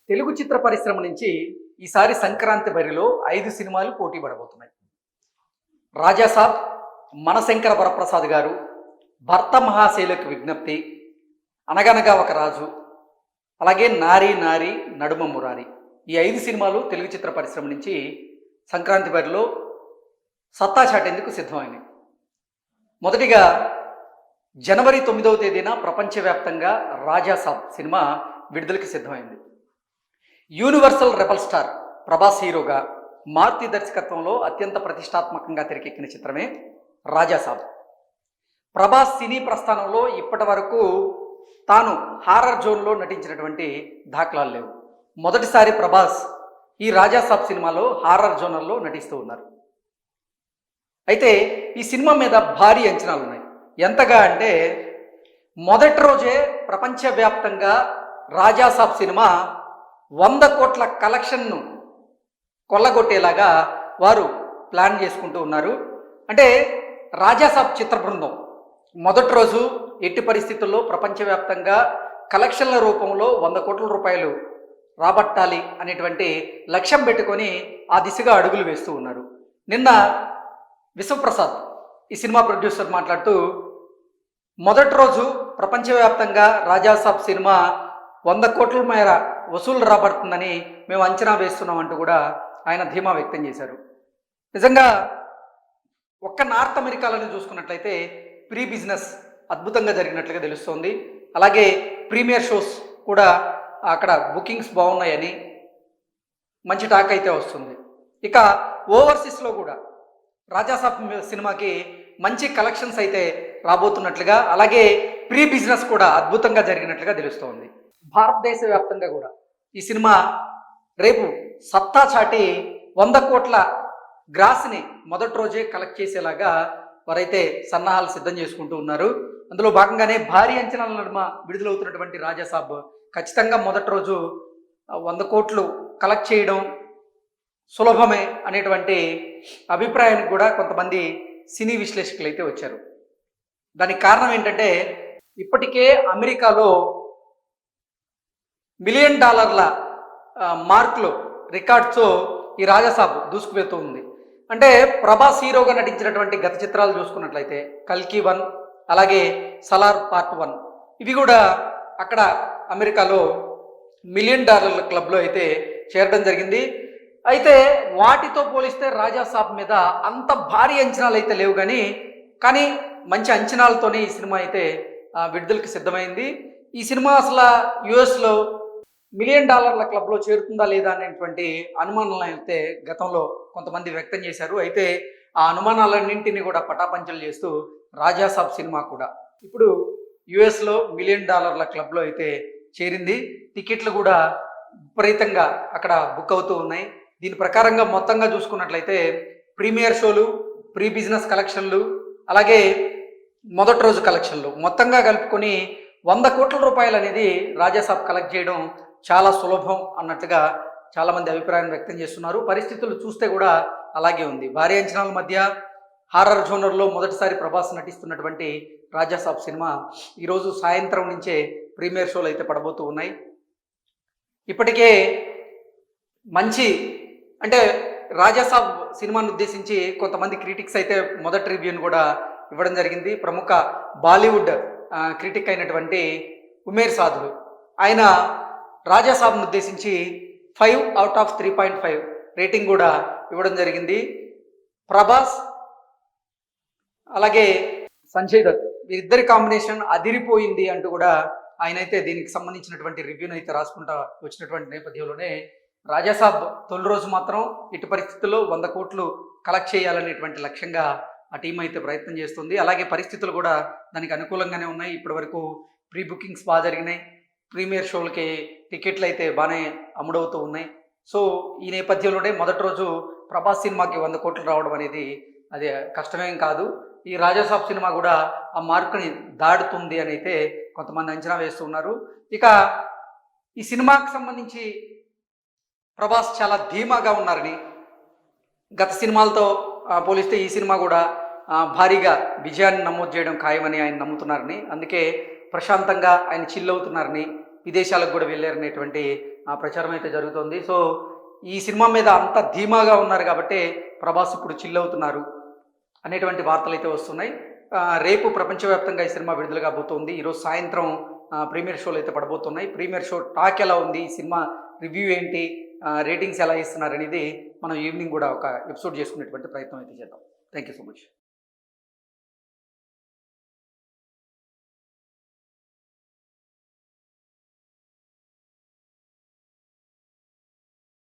తెలుగు చిత్ర పరిశ్రమ నుంచి ఈసారి సంక్రాంతి బరిలో 5 సినిమాలు పోటీ పడబోతున్నాయి. రాజాసాబ్, మనశంకర వరప్రసాద్ గారు, భర్త మహాశైలకు విజ్ఞప్తి, అనగనగా ఒక రాజు, అలాగే నారీ నారీ నడుమ మురారి. ఈ 5 సినిమాలు తెలుగు చిత్ర పరిశ్రమ నుంచి సంక్రాంతి బరిలో సత్తా చాటేందుకు సిద్ధమైనవి. మొదటిగా జనవరి 9వ తేదీన ప్రపంచవ్యాప్తంగా రాజాసాబ్ సినిమా విడుదలకి సిద్ధమైంది. యూనివర్సల్ రెబల్ స్టార్ ప్రభాస్ హీరోగా మారుతి దర్శకత్వంలో అత్యంత ప్రతిష్టాత్మకంగా తెరకెక్కిన చిత్రమే రాజాసాబ్. ప్రభాస్ సినీ ప్రస్థానంలో ఇప్పటి వరకు తాను హారర్ జోన్లో నటించినటువంటి దాఖలాలు లేవు. మొదటిసారి ప్రభాస్ ఈ రాజాసాబ్ సినిమాలో హారర్ జోనర్లో నటిస్తూ ఉన్నారు. అయితే ఈ సినిమా మీద భారీ అంచనాలు ఉన్నాయి. ఎంతగా అంటే మొదటి రోజే ప్రపంచవ్యాప్తంగా రాజాసాబ్ సినిమా 100 కోట్ల కలెక్షన్ను కొల్లగొట్టేలాగా వారు ప్లాన్ చేసుకుంటూ ఉన్నారు. అంటే రాజాసాబ్ చిత్ర బృందం మొదటి రోజు ఎట్టి పరిస్థితుల్లో ప్రపంచవ్యాప్తంగా కలెక్షన్ల రూపంలో 100 కోట్ల రూపాయలు రాబట్టాలి అనేటువంటి లక్ష్యం పెట్టుకొని ఆ దిశగా అడుగులు వేస్తూ ఉన్నారు. నిన్న విశ్వప్రసాద్ ఈ సినిమా ప్రొడ్యూసర్ మాట్లాడుతూ మొదటి రోజు ప్రపంచవ్యాప్తంగా రాజాసాబ్ సినిమా 100 కోట్ల మేర వసూలు రాబడుతుందని మేము అంచనా వేస్తున్నామంటూ కూడా ఆయన ధీమా వ్యక్తం చేశారు. నిజంగా ఒక్క నార్త్ అమెరికాలను చూసుకున్నట్లయితే ప్రీ బిజినెస్ అద్భుతంగా జరిగినట్లుగా తెలుస్తోంది. అలాగే ప్రీమియర్ షోస్ కూడా అక్కడ బుకింగ్స్ బాగున్నాయని మంచి టాక్ అయితే వస్తుంది. ఇక ఓవర్సీస్లో కూడా రాజాసాబ్ సినిమాకి మంచి కలెక్షన్స్ అయితే రాబోతున్నట్లుగా, అలాగే ప్రీ బిజినెస్ కూడా అద్భుతంగా జరిగినట్లుగా తెలుస్తోంది. భారతదేశ వ్యాప్తంగా కూడా ఈ సినిమా రేపు సత్తా చాటి 100 కోట్ల గ్రాస్ని మొదటి రోజే కలెక్ట్ చేసేలాగా వారైతే సన్నాహాలు సిద్ధం చేసుకుంటూ ఉన్నారు. అందులో భాగంగానే భారీ అంచనాల నడుమ విడుదలవుతున్నటువంటి రాజాసాబ్ ఖచ్చితంగా మొదటి రోజు 100 కోట్లు కలెక్ట్ చేయడం సులభమే అనేటువంటి అభిప్రాయానికి కూడా కొంతమంది సినీ విశ్లేషకులు అయితే వచ్చారు. దానికి కారణం ఏంటంటే ఇప్పటికే అమెరికాలో $1 మిలియన్ మార్కులు రికార్డ్స్తో ఈ రాజాసాబ్ దూసుకుపోతూ ఉంది. అంటే ప్రభాస్ హీరోగా నటించినటువంటి గత చిత్రాలు చూసుకున్నట్లయితే కల్కి 1, అలాగే సలార్ పార్ట్ 1 ఇవి కూడా అక్కడ అమెరికాలో $1 మిలియన్ క్లబ్లో అయితే చేరడం జరిగింది. అయితే వాటితో పోలిస్తే రాజాసాబ్ మీద అంత భారీ అంచనాలు అయితే లేవు, కానీ మంచి అంచనాలతోనే ఈ సినిమా అయితే విడుదలకి సిద్ధమైంది. ఈ సినిమా అసలు యుఎస్లో $1 మిలియన్ క్లబ్లో చేరుతుందా లేదా అనేటువంటి అనుమానాలను అయితే గతంలో కొంతమంది వ్యక్తం చేశారు. అయితే ఆ అనుమానాలన్నింటినీ కూడా పటాపంచలు చేస్తూ రాజాసాబ్ సినిమా కూడా ఇప్పుడు యుఎస్లో $1 మిలియన్ క్లబ్లో అయితే చేరింది. టికెట్లు కూడా విపరీతంగా అక్కడ బుక్ అవుతూ ఉన్నాయి. దీని ప్రకారంగా మొత్తంగా చూసుకున్నట్లయితే ప్రీమియర్ షోలు, ప్రీ బిజినెస్ కలెక్షన్లు, అలాగే మొదటి రోజు కలెక్షన్లు మొత్తంగా కలుపుకొని 100 కోట్ల రూపాయలు అనేది రాజాసాబ్ కలెక్ట్ చేయడం చాలా సులభం అన్నట్టుగా చాలామంది అభిప్రాయం వ్యక్తం చేస్తున్నారు. పరిస్థితులు చూస్తే కూడా అలాగే ఉంది. భారీ అంచనాల మధ్య హారర్ జోనర్లో మొదటిసారి ప్రభాస్ నటిస్తున్నటువంటి రాజాసాబ్ సినిమా ఈరోజు సాయంత్రం నుంచే ప్రీమియర్ షోలు అయితే పడబోతూ ఉన్నాయి. ఇప్పటికే మంచి అంటే రాజాసాబ్ సినిమాను ఉద్దేశించి కొంతమంది క్రిటిక్స్ అయితే మొదటి రివ్యూని కూడా ఇవ్వడం జరిగింది. ప్రముఖ బాలీవుడ్ క్రిటిక్ అయినటువంటి ఉమేర్ సాధులు ఆయన రాజాసాబ్ను ఉద్దేశించి 5/3.5 రేటింగ్ కూడా ఇవ్వడం జరిగింది. ప్రభాస్ అలాగే సంజయ్ దత్ వీరిద్దరి కాంబినేషన్ అదిరిపోయింది అంటూ కూడా ఆయన అయితే దీనికి సంబంధించినటువంటి రివ్యూని అయితే రాసుకుంటా వచ్చినటువంటి నేపథ్యంలోనే రాజాసాబ్ తొలి రోజు మాత్రం ఇటు పరిస్థితుల్లో 100 కోట్లు కలెక్ట్ చేయాలనేటువంటి లక్ష్యంగా ఆ టీం అయితే ప్రయత్నం చేస్తుంది. అలాగే పరిస్థితులు కూడా దానికి అనుకూలంగానే ఉన్నాయి. ఇప్పటి వరకు ప్రీ బుకింగ్స్ బాగా జరిగినాయి. ప్రీమియర్ షోలకి టికెట్లు అయితే బాగానే అమ్ముడవుతూ ఉన్నాయి. సో ఈ నేపథ్యంలోనే మొదటి రోజు ప్రభాస్ సినిమాకి 100 కోట్లు రావడం అనేది అది కష్టమేం కాదు. ఈ రాజాసాబ్ సినిమా కూడా ఆ మార్కుని దాటుతుంది అని అయితే కొంతమంది అంచనా వేస్తున్నారు. ఇక ఈ సినిమాకి సంబంధించి ప్రభాస్ చాలా ధీమాగా ఉన్నారని, గత సినిమాలతో పోలిస్తే ఈ సినిమా కూడా భారీగా విజయాన్ని నమోదు చేయడం ఖాయమని ఆయన నమ్ముతున్నారని, అందుకే ప్రశాంతంగా ఆయన చిల్ అవుతున్నారని, విదేశాలకు కూడా వెళ్ళారనేటువంటి ప్రచారం అయితే జరుగుతోంది. సో ఈ సినిమా మీద అంత ధీమాగా ఉన్నారు కాబట్టి ప్రభాస్ ఇప్పుడు చిల్ అవుతున్నారు అనేటువంటి వార్తలైతే వస్తున్నాయి. రేపు ప్రపంచవ్యాప్తంగా ఈ సినిమా విడుదల కాబోతోంది. ఈరోజు సాయంత్రం ప్రీమియర్ షోలు అయితే పడబోతున్నాయి. ప్రీమియర్ షో టాక్ ఎలా ఉంది? ఈ సినిమా రివ్యూ ఏంటి? రేటింగ్స్ ఎలా ఇస్తున్నారనేది మనం ఈవినింగ్ కూడా ఒక ఎపిసోడ్ చేసుకునేటువంటి ప్రయత్నం అయితే చేద్దాం. Thank you so much.